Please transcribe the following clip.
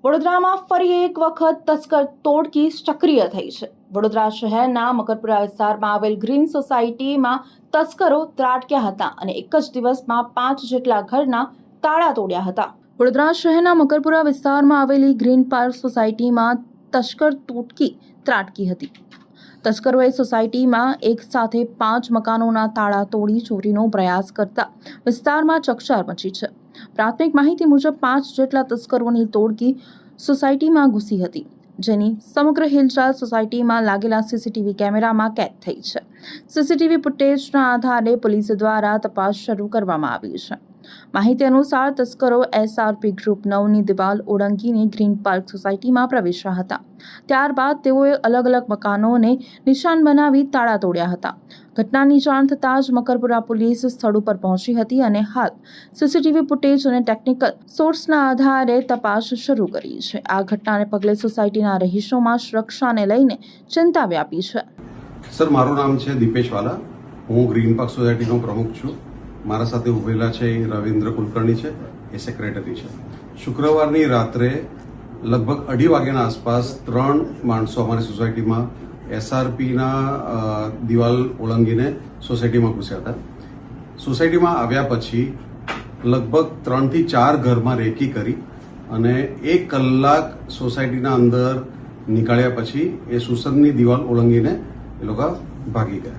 વડોદરામાં ફરી એક વખત તસ્કર તોડકી સક્રિય થઈ છે। વડોદરા શહેરના મકરપુરા વિસ્તારમાં આવેલ ગ્રીન સોસાયટીમાં તસ્કરો ત્રાટક્યા હતા અને એક જ દિવસમાં 5 જેટલા ઘરના તાળા તોડ્યા હતા। વડોદરા શહેરના મકરપુરા વિસ્તારમાં આવેલી ગ્રીન પાર્ક સોસાયટીમાં તસ્કર તોડકી ત્રાટકી હતી। તસ્કરોએ સોસાયટીમાં એક સાથે 5 મકાનોના તાળા તોડી ચોરીનો પ્રયાસ કરતા વિસ્તારમાં ચકચાર મચી છે। પ્રાથમિક માહિતી મુજબ 5 જેટલા તસ્કરોની તોડકી સોસાયટીમાં ઘૂસી હતી, જેની સમગ્ર હિલચાલ સોસાયટીમાં લાગેલા સીસીટીવી કેમેરામાં કેદ થઈ છે। સીસીટીવી ફૂટેજના આધારે પોલીસ દ્વારા તપાસ શરૂ કરવામાં આવી છે। માહિતી અનુસાર તસ્કરો એસઆરપી ગ્રુપ 9ની દિવાલ ઓળંગીને ગ્રીન પાર્ક સોસાયટીમાં પ્રવેશ્યા હતા। ત્યારબાદ તેઓએ અલગ અલગ મકાનોને નિશાન બનાવી તાળા તોડ્યા હતા। ઘટનાની જાણ થતાં જ મકરપુરા પોલીસ સ્થળ ઉપર પહોંચી હતી અને હાલ સીસીટીવી ફૂટેજ અને ટેકનિકલ સોર્સના આધારે તપાસ શરૂ કરી છે। આ ઘટનાને પગલે સોસાયટીના રહીશોમાં સુરક્ષાને લઈને ચિંતા વ્યાપી છે। સર, મારું નામ છે દીપેશ વાલા। હું ગ્રીન પાર્ક સોસાયટીનો પ્રમુખ છું। મારા સાથે ઉભેલા છે રવિન્દ્ર કુલકર્ણી છે, એ સેક્રેટરી છે। શુક્રવારની રાત્રે લગભગ 2:30 વાગ્યાના આસપાસ 3 માણસો અમારી સોસાયટીમાં એસઆરપીના દિવાલ ઓળંગીને સોસાયટીમાં ઘૂસ્યા હતા। સોસાયટીમાં આવ્યા પછી લગભગ 3 થી 4 ઘરમાં રેકી કરી અને 1 કલાક સોસાયટીના અંદર નીકળ્યા પછી એ સુસદની દિવાલ ઓળંગીને એ લોકો ભાગી ગયા।